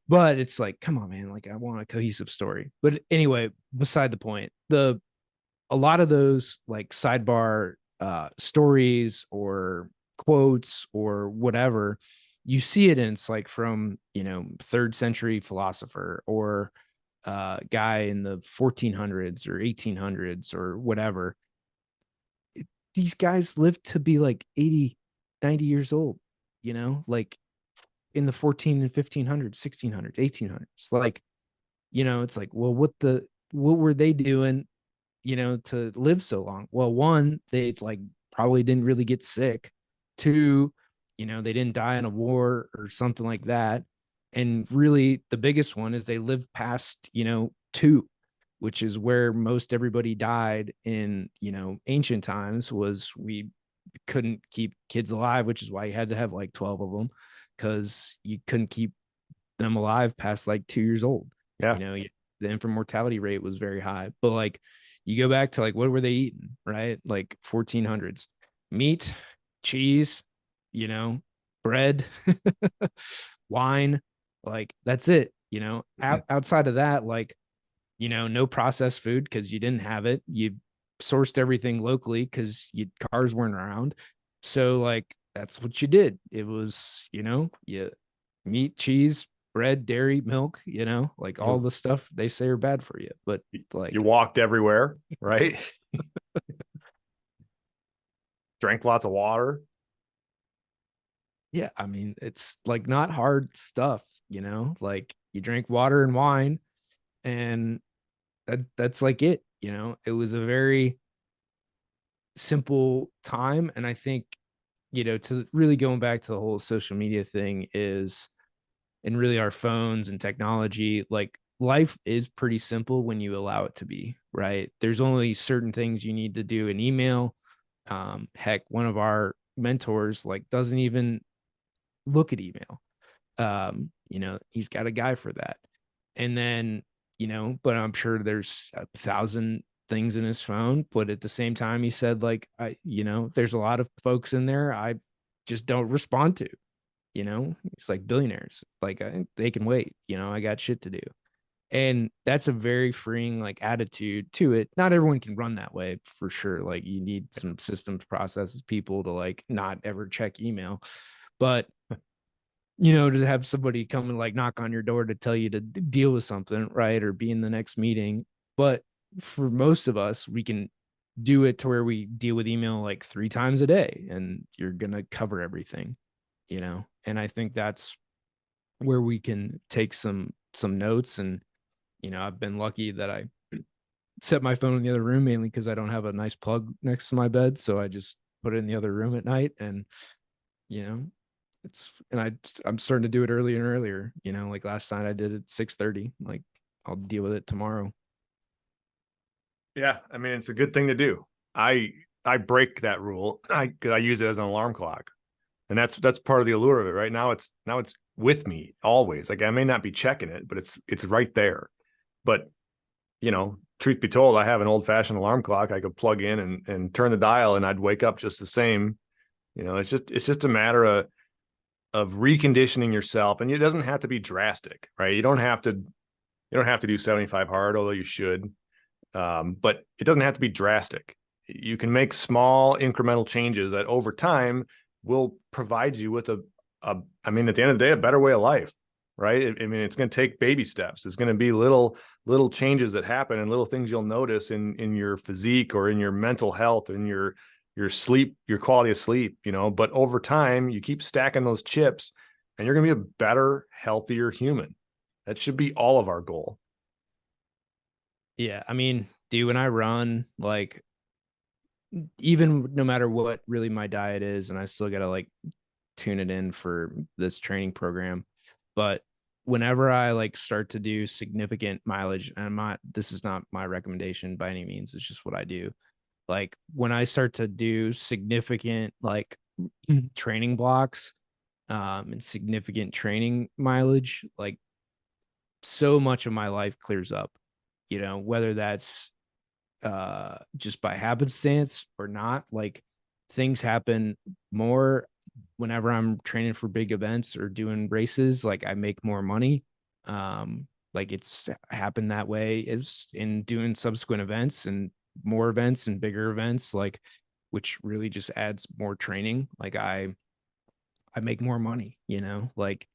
But it's like, come on, man, like I want a cohesive story. But anyway, beside the point, a lot of those like sidebar stories or quotes or whatever, you see it, and it's like from, third century philosopher or guy in the 1400s or 1800s or whatever. These guys lived to be like 80, 90 years old, like in the 14 and 1500s, 1600s, 1800s. Like, it's like, well, what were they doing, to live so long? Well, one, they like probably didn't really get sick. Two, they didn't die in a war or something like that. And really the biggest one is they lived past, two, which is where most everybody died in, ancient times. Was we couldn't keep kids alive, which is why you had to have like 12 of them, because you couldn't keep them alive past like 2 years old. Yeah. The infant mortality rate was very high. But like, you go back to like, what were they eating, right? Like 1400s, meat, cheese, you know, bread, wine, like that's it, outside of that, like, no processed food because you didn't have it. You sourced everything locally because cars weren't around. So like, that's what you did. It was, you meat, cheese, bread, dairy, milk, like all You the stuff they say are bad for you. But you like, walked everywhere, right? Drank lots of water. yeah, I mean, it's like not hard stuff, like you drink water and wine, and that's like it. It was a very simple time. And I think, to really going back to the whole social media thing is, and really our phones and technology, like life is pretty simple when you allow it to be, right? There's only certain things you need to do in email. Heck, one of our mentors like doesn't even look at email. He's got a guy for that. And then, but I'm sure there's 1,000 things in his phone. But at the same time, he said, like, there's a lot of folks in there I just don't respond to. It's like billionaires, like they can wait. I got shit to do. And that's a very freeing like attitude to it. Not everyone can run that way for sure. Like you need some systems, processes, people to like not ever check email. But to have somebody come and like knock on your door to tell you to deal with something, right? Or be in the next meeting. But for most of us, we can do it to where we deal with email like 3 times a day and you're going to cover everything, And I think that's where we can take some notes. And, I've been lucky that I set my phone in the other room, mainly because I don't have a nice plug next to my bed. So I just put it in the other room at night. And, you know, I'm starting to do it earlier and earlier, like last night I did it 6:30. Like I'll deal with it tomorrow. Yeah, I mean it's a good thing to do. I break that rule. I use it as an alarm clock, and that's part of the allure of it. Right now, it's with me always. Like I may not be checking it, but it's right there. But truth be told, I have an old fashioned alarm clock I could plug in and turn the dial, and I'd wake up just the same. It's just a matter of reconditioning yourself, and it doesn't have to be drastic, right? You don't have to do 75 hard, although you should. But it doesn't have to be drastic. You can make small incremental changes that over time will provide you with I mean, at the end of the day, a better way of life, right? I mean, it's going to take baby steps. It's going to be little changes that happen and little things you'll notice in your physique or in your mental health and your sleep, your quality of sleep, but over time you keep stacking those chips and you're going to be a better, healthier human. That should be all of our goal. Yeah, I mean, dude, when I run, like even no matter what really my diet is, and I still gotta like tune it in for this training program. But whenever I like start to do significant mileage, and this is not my recommendation by any means, it's just what I do. Like when I start to do significant like training blocks, and significant training mileage, like so much of my life clears up, whether that's just by happenstance or not. Like things happen more whenever I'm training for big events or doing races. Like I make more money. Like it's happened that way is in doing subsequent events and more events and bigger events, like which really just adds more training. Like I make more money, like,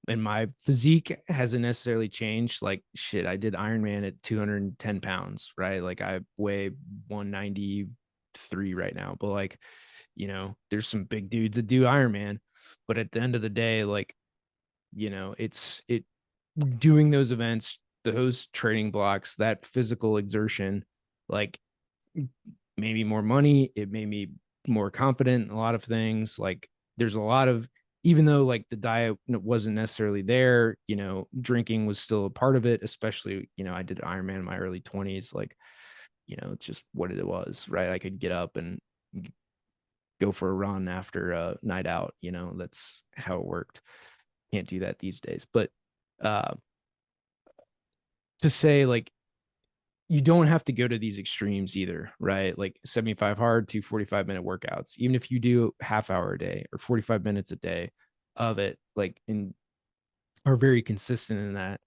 and my physique hasn't necessarily changed. Like shit, I did Ironman at 210 pounds, right? Like I weigh 193 right now, but like, there's some big dudes that do Ironman, but at the end of the day, like, it doing those events, those training blocks, that physical exertion, like maybe more money, it made me more confident in a lot of things. Like there's a lot of, even though like the diet wasn't necessarily there, drinking was still a part of it, especially, I did Ironman in my early 20s. Like, it's just what it was, right? I could get up and go for a run after a night out, that's how it worked. Can't do that these days. But uh to say like you don't have to go to these extremes either, right? Like 75 hard to 45-minute workouts. Even if you do half hour a day or 45 minutes a day of it, like and are very consistent in that,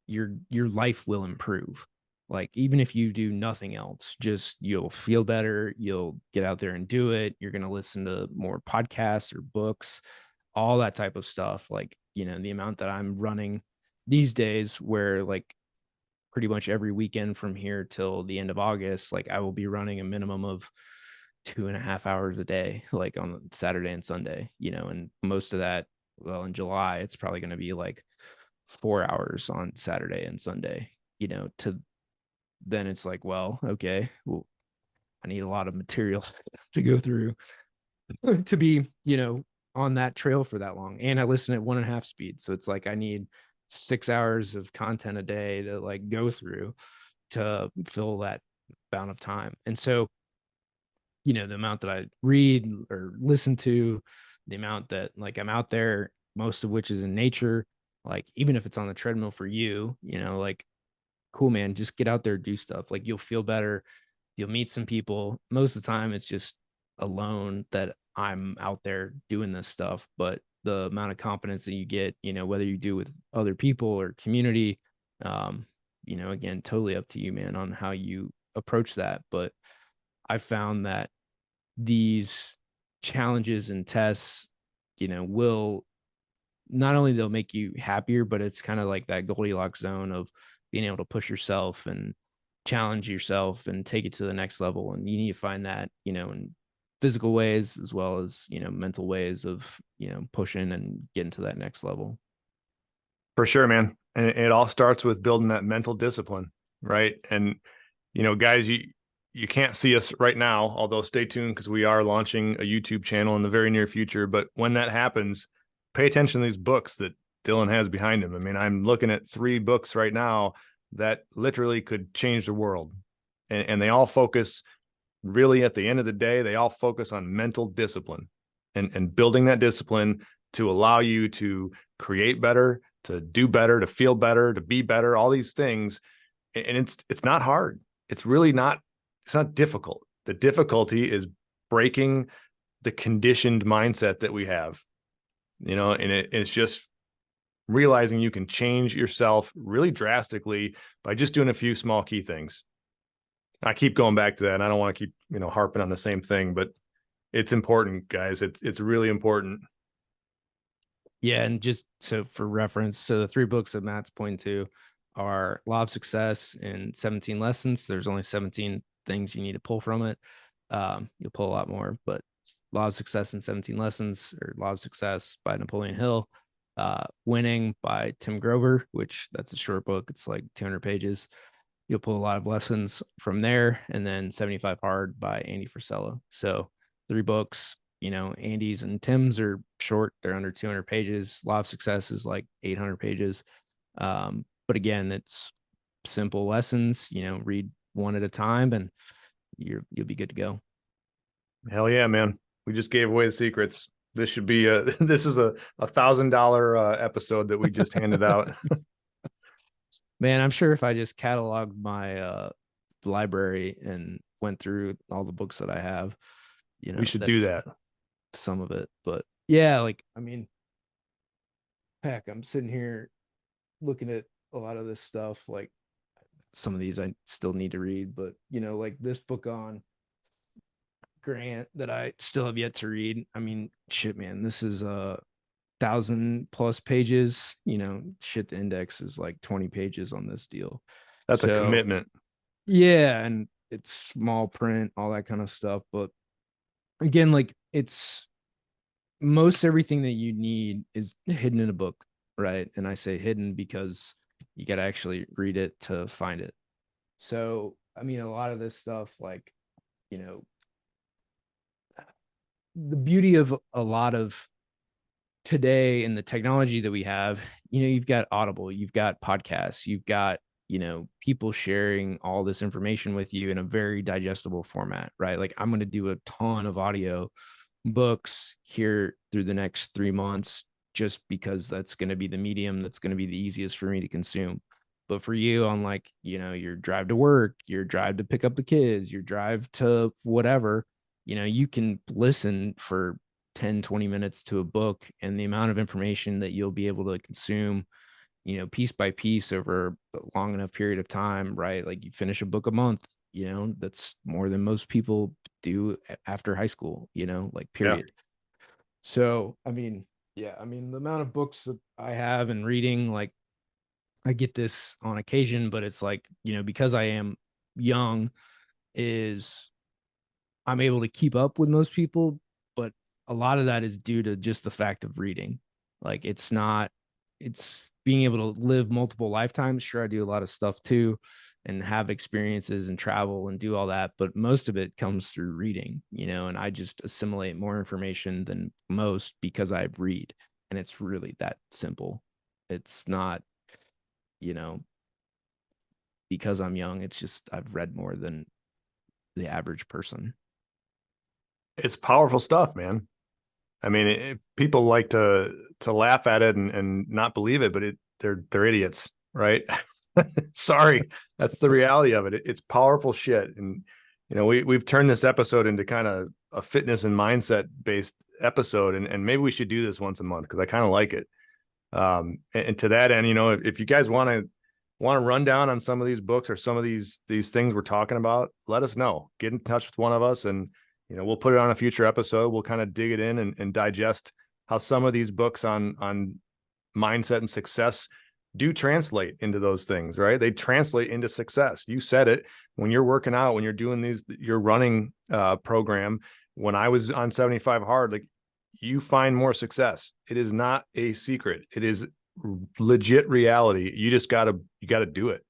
your life will improve. Like even if you do nothing else, just you'll feel better, you'll get out there and do it. You're going to listen to more podcasts or books, all that type of stuff. Like, the amount that I'm running these days where like pretty much every weekend from here till the end of August, like I will be running a minimum of 2.5 hours a day, like on Saturday and Sunday, and most of that, well, in July, it's probably going to be like 4 hours on Saturday and Sunday, to then it's like, well, okay, well, I need a lot of material to go through to be, on that trail for that long. And I listen at 1.5 speed. So it's like I need 6 hours of content a day to like go through to fill that bound of time. And so, the amount that I read or listen to, the amount that like I'm out there, most of which is in nature, like even if it's on the treadmill for you, like cool, man, just get out there, do stuff. Like you'll feel better. You'll meet some people. Most of the time it's just alone that I'm out there doing this stuff, but the amount of confidence that you get, whether you do with other people or community, um, again, totally up to you, man, on how you approach that. But I found that these challenges and tests, will not only they'll make you happier, but it's kind of like that Goldilocks zone of being able to push yourself and challenge yourself and take it to the next level. And you need to find that, in physical ways as well as, mental ways of, pushing and getting to that next level. For sure, man. And it all starts with building that mental discipline, right? And guys, you can't see us right now, although stay tuned because we are launching a YouTube channel in the very near future. But when that happens, pay attention to these books that Dylan has behind him. I mean, I'm looking at 3 books right now that literally could change the world. And they all focus, really at the end of the day, they all focus on mental discipline and building that discipline to allow you to create better, to do better, to feel better, to be better, all these things. And it's not hard. It's really not, it's not difficult. The difficulty is breaking the conditioned mindset that we have, and it's just realizing you can change yourself really drastically by just doing a few small key things. I keep going back to that, and I don't want to keep, harping on the same thing, but it's important, guys. It's really important. Yeah. And just so for reference, so the 3 books that Matt's pointing to are Law of Success and 17 Lessons. There's only 17 things you need to pull from it. You'll pull a lot more, but Law of Success and 17 Lessons, or Law of Success by Napoleon Hill. Winning by Tim Grover, which that's a short book. It's like 200 pages. You'll pull a lot of lessons from there. And then 75 Hard by Andy Frisella. So 3 books, Andy's and Tim's are short. They're under 200 pages. Law of Success is like 800 pages. But again, it's simple lessons, read one at a time and you'll be good to go. Hell yeah, man. We just gave away the secrets. This should be this is a $1,000 episode that we just handed out. Man, I'm sure if I just cataloged my the library and went through all the books that I have, We should that do that. some of it. But yeah, like, I mean, heck, I'm sitting here looking at a lot of this stuff. Like, some of these I still need to read, but like this book on Grant that I still have yet to read. I mean, shit, man, this is 1,000+ pages. Shit, the index is like 20 pages on this deal. That's a So commitment. yeah, and it's small print, all that kind of stuff. But again, like, it's most everything that you need is hidden in a book, right? And I say hidden because you got to actually read it to find it. So, I mean, a lot of this stuff, like, you know, the beauty of a lot of today and the technology that we have, you've got Audible, you've got podcasts, you've got, people sharing all this information with you in a very digestible format, right? Like, I'm going to do a ton of audio books here through the next 3 months, just because that's going to be the medium that's going to be the easiest for me to consume. But for you, on, like, your drive to work, your drive to pick up the kids, your drive to whatever, you can listen for 10-20 minutes to a book, and the amount of information that you'll be able to consume, piece by piece over a long enough period of time, right? Like, you finish a book a month, that's more than most people do after high school, like, Yeah. period. So, I mean, yeah, I mean, the amount of books that I have and reading, like, I get this on occasion, but it's like, because I am young, is I'm able to keep up with most people, but a lot of that is due to just the fact of reading. Like, it's being able to live multiple lifetimes. Sure, I do a lot of stuff too, and have experiences and travel and do all that, but most of it comes through reading, and I just assimilate more information than most because I read. And it's really that simple. It's not, you know, because I'm young, it's just I've read more than the average person. It's powerful stuff, man. I mean, people like to laugh at it and not believe it, but they're idiots, right? Sorry, that's the reality of it. It's powerful shit, and we've turned this episode into kind of a fitness and mindset based episode, and maybe we should do this once a month because I kind of like it. And to that end, if you guys want to run down on some of these books or some of these things we're talking about, let us know. Get in touch with one of us, and we'll put it on a future episode. We'll kind of dig it in and digest how some of these books on mindset and success do translate into those things, right? They translate into success. You said it. When you're working out, when you're doing your running program, when I was on 75 hard, like, you find more success. It is not a secret. It is legit reality. You gotta do it.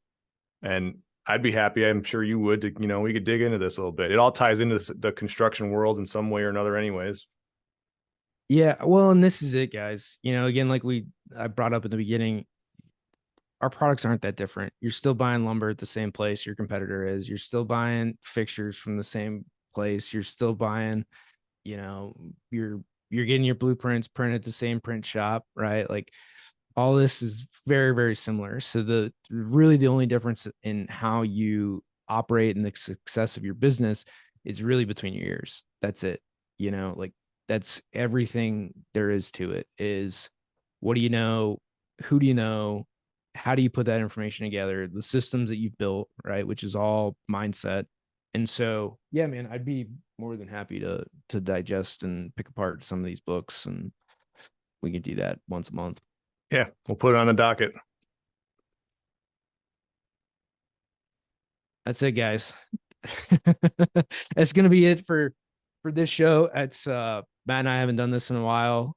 And I'd be happy, I'm sure you would, to, we could dig into this a little bit. It all ties into the construction world in some way or another anyways. Yeah, well, and this is it, guys. Again, like I brought up at the beginning, our products aren't that different. You're still buying lumber at the same place your competitor is. You're still buying fixtures from the same place. You're still buying, you know, you're you're getting your blueprints printed at the same print shop, right? Like, all this is very, very similar. So the only difference in how you operate and the success of your business is really between your ears. That's it. Like, that's everything there is to it. Is, what do you know? Who do you know? How do you put that information together? The systems that you've built, right? Which is all mindset. And so, yeah, man, I'd be more than happy to digest and pick apart some of these books, and we can do that once a month. Yeah, we'll put it on the docket. That's it, guys. That's gonna be it for this show. It's Matt and I haven't done this in a while.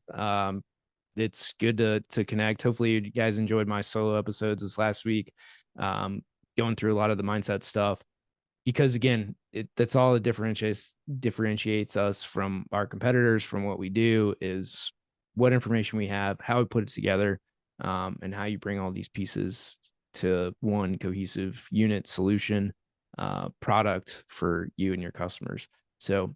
It's good to connect. Hopefully you guys enjoyed my solo episodes this last week. Going through a lot of the mindset stuff, because again, that's all that differentiates us from our competitors, from what we do, is what information we have, how we put it together, and how you bring all these pieces to one cohesive unit solution, product for you and your customers. So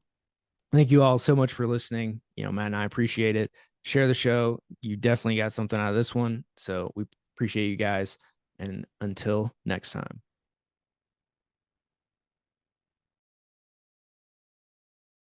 thank you all so much for listening. Matt and I appreciate it. Share the show. You definitely got something out of this one. So we appreciate you guys. And until next time.